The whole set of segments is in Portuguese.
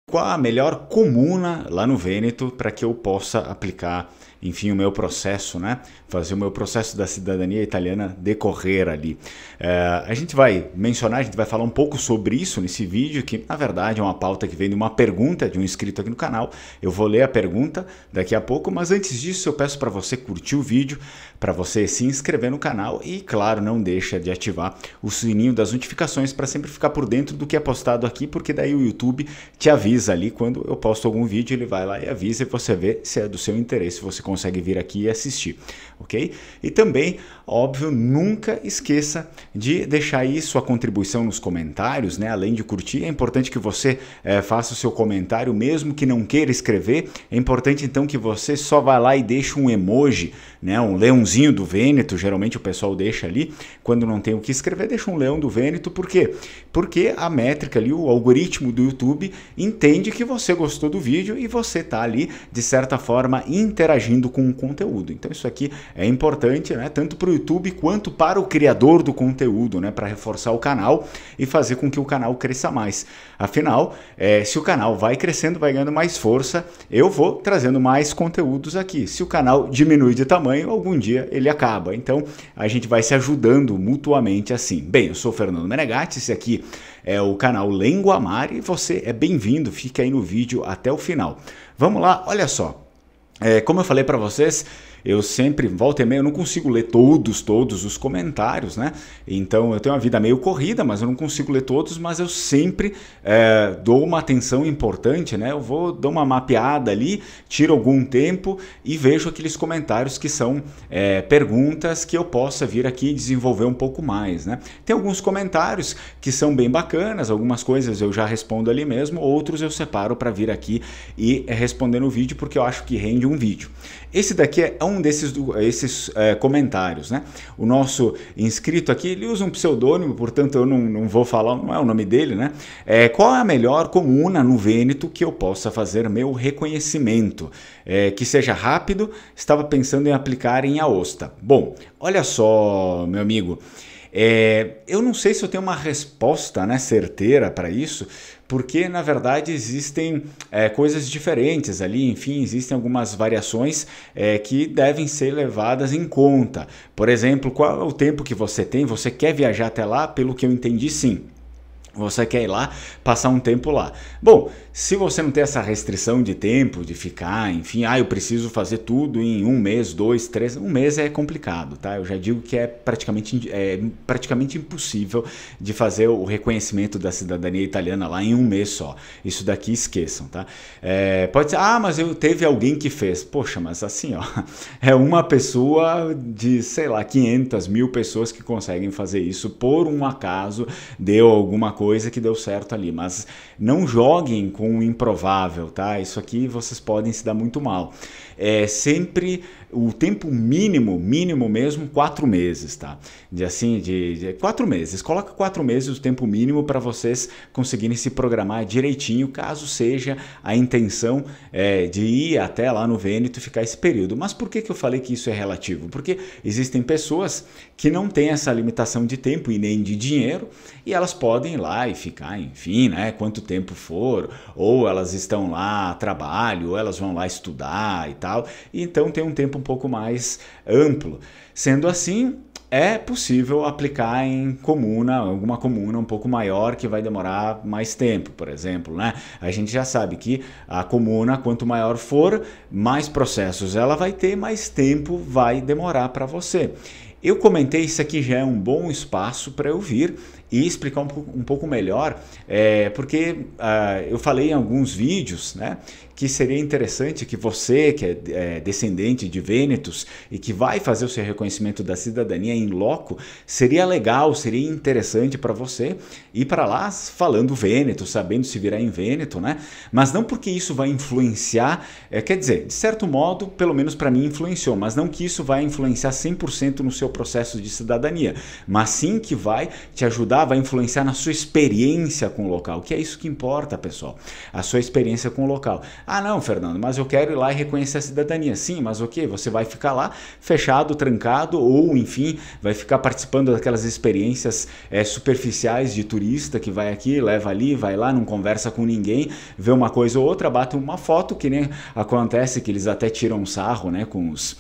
Qual a melhor comuna lá no Vêneto para que eu possa aplicar, enfim, o meu processo, né? Fazer o meu processo da cidadania italiana decorrer ali. A gente vai mencionar, a gente vai falar um pouco sobre isso nesse vídeo, que na verdade é uma pauta que vem de uma pergunta de um inscrito aqui no canal. Eu vou ler a pergunta daqui a pouco, mas antes disso eu peço para você curtir o vídeo, para você se inscrever no canal e, claro, não deixa de ativar o sininho das notificações para sempre ficar por dentro do que é postado aqui, porque daí o YouTube te avisa ali quando eu posto algum vídeo, ele vai lá e avisa e você vê se é do seu interesse, você consegue vir aqui e assistir, ok? E também, óbvio, nunca esqueça de deixar aí sua contribuição nos comentários, né? Além de curtir, é importante que você faça o seu comentário, mesmo que não queira escrever. É importante então que você só vá lá e deixe um emoji, né? Um leãozinho do Vêneto, geralmente o pessoal deixa ali, quando não tem o que escrever, deixa um leão do Vêneto. Por quê? Porque a métrica ali, o algoritmo do YouTube entende que você gostou do vídeo e você está ali, de certa forma, interagindo com o conteúdo. Então isso aqui é importante, né? Tanto para o YouTube quanto para o criador do conteúdo, né? Para reforçar o canal e fazer com que o canal cresça mais. Afinal, se o canal vai crescendo, vai ganhando mais força, eu vou trazendo mais conteúdos aqui. Se o canal diminui de tamanho, algum dia ele acaba. Então a gente vai se ajudando mutuamente assim. Bem, eu sou o Fernando Menegatti, esse aqui é o canal Lenguamare e você é bem-vindo, fica aí no vídeo até o final. Vamos lá, olha só. Como eu falei para vocês, eu sempre, volta e meia, eu não consigo ler todos os comentários, né? Então eu tenho uma vida meio corrida, mas eu não consigo ler todos, mas eu sempre dou uma atenção importante, né? Eu vou dar uma mapeada ali, tiro algum tempo e vejo aqueles comentários que são perguntas que eu possa vir aqui e desenvolver um pouco mais, né? Tem alguns comentários que são bem bacanas, algumas coisas eu já respondo ali mesmo, outros eu separo para vir aqui e responder no vídeo, porque eu acho que rende um vídeo. Esse daqui é um desses comentários, né? O nosso inscrito aqui, ele usa um pseudônimo, portanto eu não vou falar, não é o nome dele, né? Qual é a melhor comuna no Vêneto que eu possa fazer meu reconhecimento? Que seja rápido, estava pensando em aplicar em Aosta. Bom, olha só, meu amigo, eu não sei se eu tenho uma resposta, né, certeira para isso, porque na verdade existem coisas diferentes ali, enfim, existem algumas variações que devem ser levadas em conta. Por exemplo, qual é o tempo que você tem? Você quer viajar até lá? Pelo que eu entendi, sim. Você quer ir lá, passar um tempo lá. Bom, se você não tem essa restrição de tempo, de ficar, enfim, eu preciso fazer tudo em 1 mês, 2, 3, 1 mês é complicado, tá? Eu já digo que é praticamente impossível de fazer o reconhecimento da cidadania italiana lá em 1 mês só. Isso daqui esqueçam, tá? Pode ser, mas teve alguém que fez. Poxa, mas assim, ó, é uma pessoa de, sei lá, 500 mil pessoas que conseguem fazer isso. Por um acaso, deu alguma coisa que deu certo ali, mas não joguem com o improvável, tá? Isso aqui vocês podem se dar muito mal. Sempre o tempo mínimo mesmo, 4 meses, tá? De 4 meses, coloca 4 meses o tempo mínimo para vocês conseguirem se programar direitinho, caso seja a intenção de ir até lá no Vêneto e ficar esse período. Mas por que eu falei que isso é relativo? Porque existem pessoas que não têm essa limitação de tempo e nem de dinheiro e elas podem ir lá e ficar, enfim, né, quanto tempo for, ou elas estão lá a trabalho, ou elas vão lá estudar e tal, e então tem um tempo um pouco mais amplo. Sendo assim, é possível aplicar em alguma comuna um pouco maior que vai demorar mais tempo, por exemplo, né? A gente já sabe que a comuna, quanto maior for, mais processos ela vai ter, mais tempo vai demorar para você. Eu comentei, isso aqui já é um bom espaço para eu vir e explicar um pouco melhor, porque eu falei em alguns vídeos, né, que seria interessante que você, que é descendente de Vênetos e que vai fazer o seu reconhecimento da cidadania em loco, seria legal, seria interessante para você ir para lá falando Vêneto, sabendo se virar em Vêneto, né? Mas não porque isso vai influenciar, quer dizer, de certo modo, pelo menos para mim influenciou, mas não que isso vai influenciar 100% no seu processo de cidadania, mas sim que vai te ajudar ajudar, vai influenciar na sua experiência com o local, que é isso que importa, pessoal, a sua experiência com o local. Ah, não, Fernando, mas eu quero ir lá e reconhecer a cidadania. Sim, mas o quê? Você vai ficar lá fechado, trancado, ou enfim, vai ficar participando daquelas experiências superficiais de turista que vai aqui, leva ali, vai lá, não conversa com ninguém, vê uma coisa ou outra, bate uma foto, que nem acontece que eles até tiram um sarro, né, com os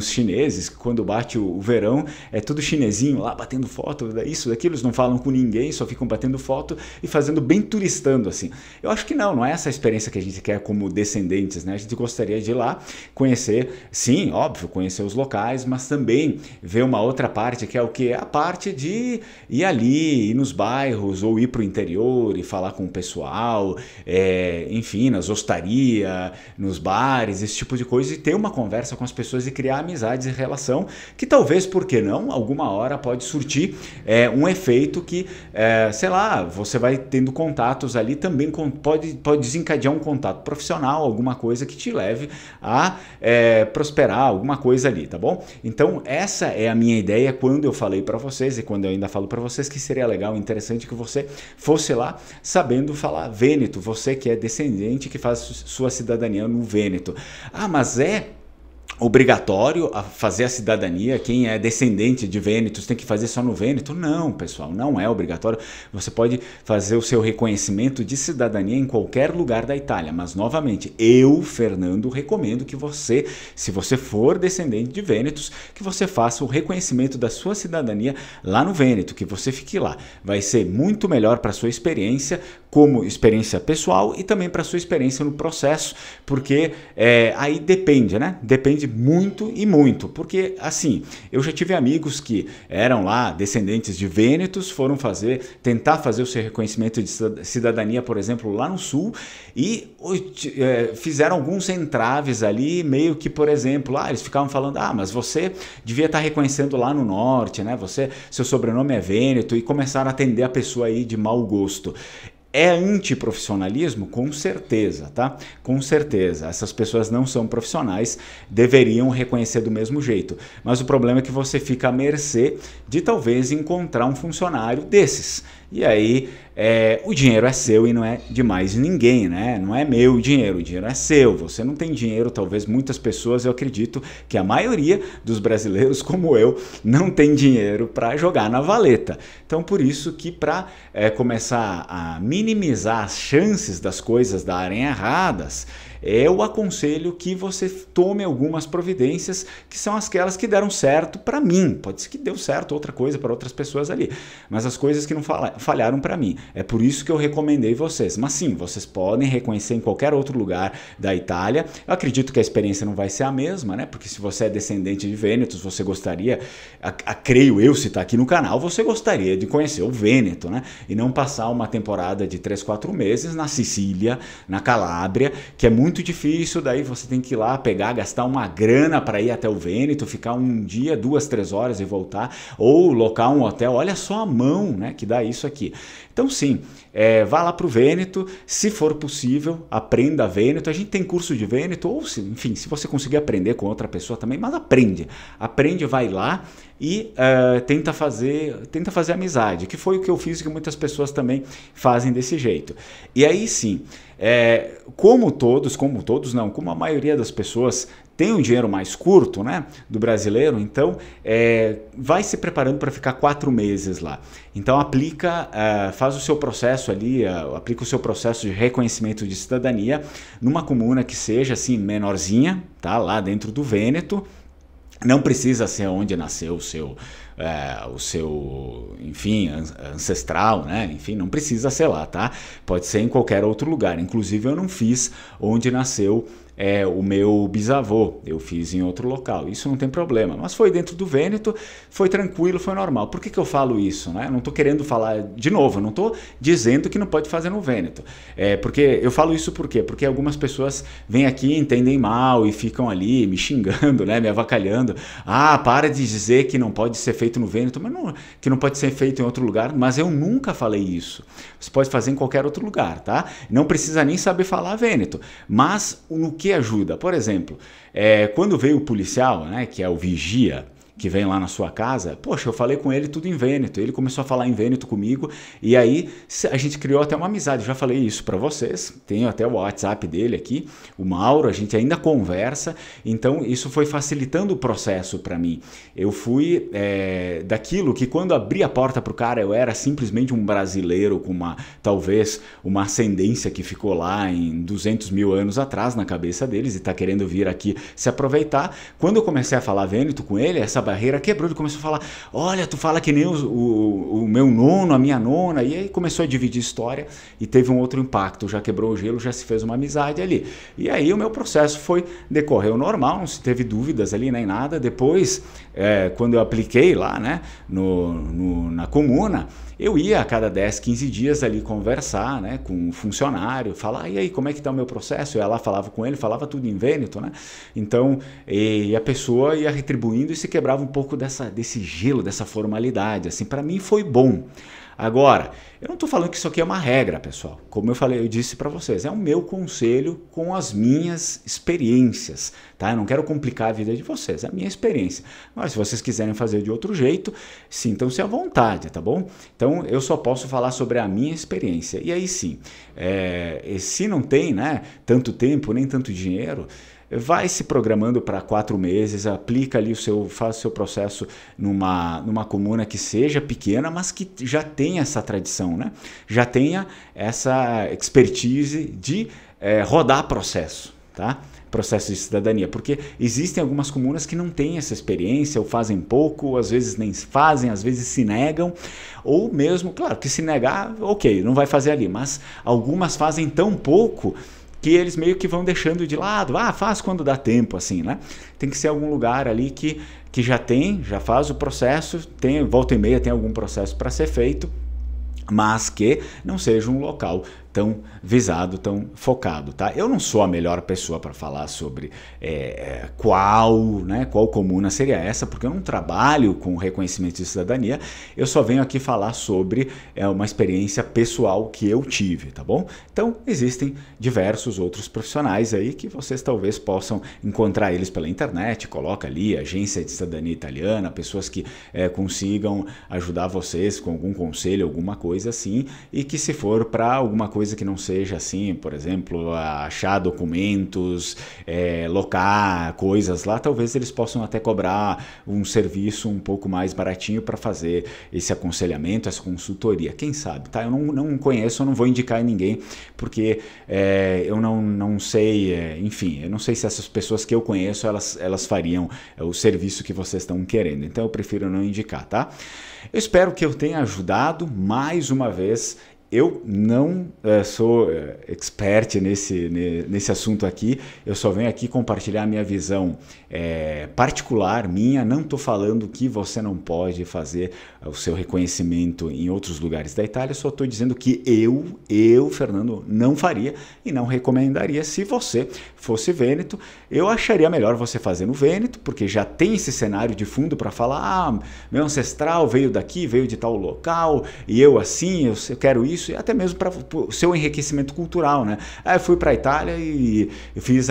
chineses, que quando bate o verão, é tudo chinesinho lá batendo foto, isso, daquilo, eles não falam com ninguém, só ficam batendo foto e fazendo bem turistando assim. Eu acho que não é essa a experiência que a gente quer como descendentes, né? A gente gostaria de ir lá, conhecer, sim, óbvio, conhecer os locais, mas também ver uma outra parte, que é o que? A parte de ir ali, ir nos bairros, ou ir para o interior e falar com o pessoal, enfim, nas hostarias, nos bares, esse tipo de coisa, e ter uma conversa com as pessoas e criar amizades e relação, que talvez, por que não, alguma hora pode surtir um efeito que, sei lá, você vai tendo contatos ali, também pode desencadear um contato profissional, alguma coisa que te leve a prosperar, alguma coisa ali, tá bom? Então essa é a minha ideia quando eu falei para vocês, e quando eu ainda falo para vocês, que seria legal, interessante que você fosse lá sabendo falar vêneto, você que é descendente, que faz sua cidadania no Vêneto. Ah, mas obrigatório a fazer a cidadania, quem é descendente de vênetos tem que fazer só no Vêneto? Não, pessoal, não é obrigatório. Você pode fazer o seu reconhecimento de cidadania em qualquer lugar da Itália, mas novamente, eu, Fernando, recomendo que você, se você for descendente de vênetos, que você faça o reconhecimento da sua cidadania lá no Vêneto, que você fique lá. Vai ser muito melhor para a sua experiência, como experiência pessoal, e também para a sua experiência no processo, porque aí depende, né? Depende muito e muito, porque assim, eu já tive amigos que eram lá descendentes de vênetos, foram tentar fazer o seu reconhecimento de cidadania, por exemplo, lá no sul, e fizeram alguns entraves ali, meio que, por exemplo, eles ficavam falando, mas você devia estar reconhecendo lá no norte, né? Seu sobrenome é Vêneto, e começaram a atender a pessoa aí de mau gosto. É antiprofissionalismo? Com certeza, tá? Com certeza. Essas pessoas não são profissionais, deveriam reconhecer do mesmo jeito. Mas o problema é que você fica à mercê de talvez encontrar um funcionário desses. E aí o dinheiro é seu e não é de mais ninguém, né? Não é meu o dinheiro é seu. Você não tem dinheiro, talvez muitas pessoas, eu acredito que a maioria dos brasileiros, como eu, não tem dinheiro para jogar na valeta. Então, por isso que para começar a minimizar as chances das coisas darem erradas, eu aconselho que você tome algumas providências que são aquelas que deram certo para mim. Pode ser que deu certo outra coisa para outras pessoas ali, mas as coisas que não falharam para mim. É por isso que eu recomendei vocês. Mas sim, vocês podem reconhecer em qualquer outro lugar da Itália. Eu acredito que a experiência não vai ser a mesma, né? Porque se você é descendente de vênetos, você gostaria, creio eu, se está aqui no canal, você gostaria de conhecer o Vêneto, né? E não passar uma temporada de 3, 4 meses na Sicília, na Calábria, que é muito difícil, daí você tem que ir lá gastar uma grana para ir até o Vêneto, ficar um dia, 2, 3 horas e voltar, ou locar um hotel. Olha só a mão, né, que dá isso aqui. Então sim, vá lá para o Vêneto, se for possível, aprenda Vêneto. A gente tem curso de Vêneto, ou enfim, se você conseguir aprender com outra pessoa também, mas aprende, vai lá e tenta fazer amizade, que foi o que eu fiz e que muitas pessoas também fazem desse jeito. E aí sim, como a maioria das pessoas tem um dinheiro mais curto, né, do brasileiro, então vai se preparando para ficar 4 meses lá. Então faz o seu processo ali, aplica o seu processo de reconhecimento de cidadania numa comuna que seja assim menorzinha, tá, lá dentro do Vêneto. Não precisa ser onde nasceu o seu, enfim, ancestral, né? Enfim, não precisa ser lá, tá? Pode ser em qualquer outro lugar. Inclusive, eu não fiz onde nasceu o meu bisavô, eu fiz em outro local, isso não tem problema, mas foi dentro do Vêneto, foi tranquilo, foi normal. Por que eu falo isso, né? Eu não estou querendo falar de novo, eu não estou dizendo que não pode fazer no Vêneto, porque eu falo isso por quê? Porque algumas pessoas vêm aqui, entendem mal e ficam ali me xingando, né? Me avacalhando, para de dizer que não pode ser feito no Vêneto, mas não, que não pode ser feito em outro lugar, mas eu nunca falei isso. Você pode fazer em qualquer outro lugar, tá? Não precisa nem saber falar Vêneto, mas no que ajuda? Por exemplo, quando veio o policial, né, que é o vigia, que vem lá na sua casa, poxa, eu falei com ele tudo em vêneto, ele começou a falar em vêneto comigo, e aí a gente criou até uma amizade. Eu já falei isso para vocês, tenho até o WhatsApp dele aqui, o Mauro, a gente ainda conversa, então isso foi facilitando o processo para mim. Eu fui daquilo que quando abri a porta para o cara eu era simplesmente um brasileiro com talvez uma ascendência que ficou lá em 200 mil anos atrás na cabeça deles e está querendo vir aqui se aproveitar. Quando eu comecei a falar vêneto com ele, essa barreira quebrou, ele começou a falar, olha, tu fala que nem o meu nono, a minha nona, e aí começou a dividir história e teve um outro impacto, já quebrou o gelo, já se fez uma amizade ali. E aí o meu processo decorreu normal, não se teve dúvidas ali nem nada. Depois, quando eu apliquei lá, né, na comuna, eu ia a cada 10, 15 dias ali conversar, né, com um funcionário, falar, e aí, como é que está o meu processo? Eu ia lá, falava com ele, falava tudo em vêneto, né? Então, e a pessoa ia retribuindo e se quebrava um pouco desse gelo, dessa formalidade. Assim, para mim foi bom. Agora, eu não estou falando que isso aqui é uma regra, pessoal. Como eu disse para vocês, é o meu conselho com as minhas experiências, tá? Eu não quero complicar a vida de vocês, é a minha experiência. Mas se vocês quiserem fazer de outro jeito, sintam-se à vontade, tá bom? Então, eu só posso falar sobre a minha experiência. E aí sim, se não tem, né, tanto tempo, nem tanto dinheiro, vai se programando para 4 meses, aplica ali faz o seu processo numa comuna que seja pequena, mas que já tenha essa tradição, né? Já tenha essa expertise de rodar processo, tá? Processo de cidadania, porque existem algumas comunas que não têm essa experiência, ou fazem pouco, ou às vezes nem fazem, às vezes se negam, ou mesmo, claro, que se negar, ok, não vai fazer ali, mas algumas fazem tão pouco que eles meio que vão deixando de lado, faz quando dá tempo, assim, né? Tem que ser algum lugar ali que já faz o processo, volta e meia tem algum processo para ser feito, mas que não seja um local tão visado, tão focado, tá? Eu não sou a melhor pessoa para falar sobre qual comuna seria essa, porque eu não trabalho com reconhecimento de cidadania, eu só venho aqui falar sobre uma experiência pessoal que eu tive, tá bom? Então, existem diversos outros profissionais aí que vocês talvez possam encontrar eles pela internet, coloca ali, Agência de Cidadania Italiana, pessoas que consigam ajudar vocês com algum conselho, alguma coisa assim, e que se for para alguma coisa que não seja assim, por exemplo, achar documentos, locar coisas lá, talvez eles possam até cobrar um serviço um pouco mais baratinho para fazer esse aconselhamento, essa consultoria, quem sabe, tá? Eu não conheço, eu não vou indicar em ninguém, porque eu não sei, enfim, eu não sei se essas pessoas que eu conheço, elas fariam o serviço que vocês estão querendo, então eu prefiro não indicar, tá? Eu espero que eu tenha ajudado mais uma vez. Eu não sou expert nesse assunto aqui, eu só venho aqui compartilhar a minha visão particular, minha, não estou falando que você não pode fazer o seu reconhecimento em outros lugares da Itália, só estou dizendo que eu, Fernando, não faria e não recomendaria. Se você fosse vêneto, eu acharia melhor você fazer no Vêneto, porque já tem esse cenário de fundo para falar, meu ancestral veio daqui, veio de tal local, e eu assim, eu quero isso, e até mesmo para o seu enriquecimento cultural, né? Eu fui para a Itália e eu fiz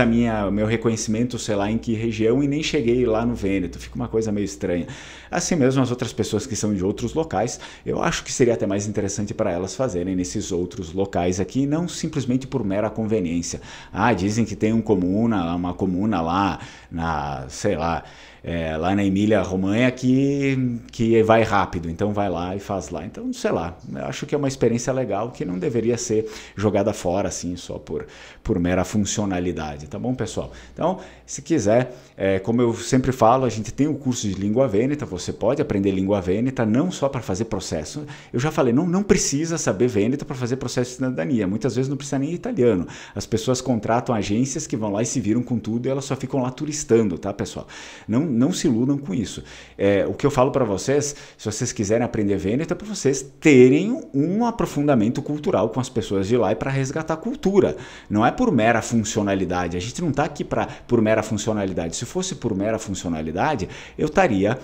meu reconhecimento, sei lá em que região, e nem cheguei lá no Vêneto, fica uma coisa meio estranha. Assim mesmo as outras pessoas que são de outros locais, eu acho que seria até mais interessante para elas fazerem nesses outros locais aqui, não simplesmente por mera conveniência. Dizem que tem uma comuna lá sei lá, lá na Emília-Romanha que vai rápido, então vai lá e faz lá. Então, sei lá, eu acho que é uma experiência legal que não deveria ser jogada fora assim, só por mera funcionalidade, tá bom, pessoal? Então, se quiser, como eu sempre falo, a gente tem o curso de língua vêneta, você pode aprender língua vêneta não só para fazer processo. Eu já falei, não precisa saber vêneta para fazer processo de cidadania, muitas vezes não precisa nem italiano. As pessoas contratam agências que vão lá e se viram com tudo e elas só ficam lá turistando, tá, pessoal? Não se iludam com isso. O que eu falo para vocês, se vocês quiserem aprender vêneto, é para vocês terem um aprofundamento cultural com as pessoas de lá e para resgatar a cultura. Não é por mera funcionalidade. A gente não está aqui por mera funcionalidade. Se fosse por mera funcionalidade, eu teria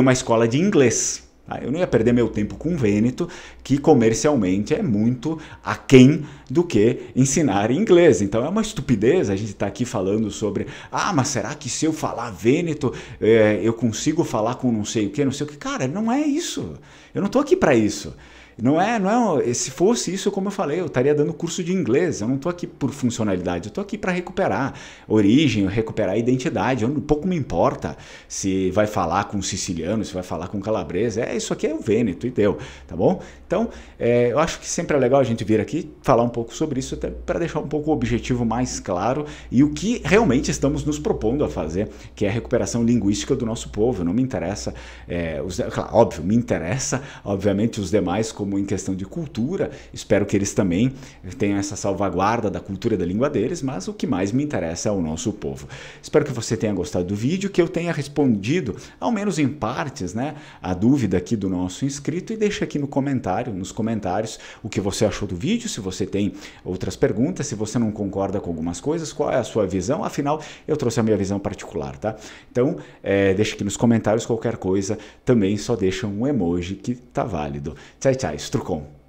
uma escola de inglês. Eu não ia perder meu tempo com o Vêneto, que comercialmente é muito aquém do que ensinar inglês. Então é uma estupidez a gente estar aqui falando sobre mas será que se eu falar Vêneto eu consigo falar com não sei o que, não sei o que. Cara, não é isso. Eu não estou aqui para isso. Não é, se fosse isso, como eu falei, eu estaria dando curso de inglês. Eu não estou aqui por funcionalidade, eu estou aqui para recuperar origem, recuperar identidade. Pouco me importa se vai falar com siciliano, se vai falar com calabresa. Isso aqui é o Vêneto e deu, tá bom? Então, eu acho que sempre é legal a gente vir aqui falar um pouco sobre isso, até para deixar um pouco o objetivo mais claro e o que realmente estamos nos propondo a fazer, que é a recuperação linguística do nosso povo. Não me interessa, óbvio, me interessa, obviamente, os demais, como em questão de cultura, espero que eles também tenham essa salvaguarda da cultura e da língua deles, mas o que mais me interessa é o nosso povo. Espero que você tenha gostado do vídeo, que eu tenha respondido, ao menos em partes, né, a dúvida aqui do nosso inscrito, e deixa aqui nos comentários o que você achou do vídeo, se você tem outras perguntas, se você não concorda com algumas coisas, qual é a sua visão, afinal eu trouxe a minha visão particular, tá? Então, deixa aqui nos comentários qualquer coisa, também só deixa um emoji que tá válido. Tchau, tchau, Strucon.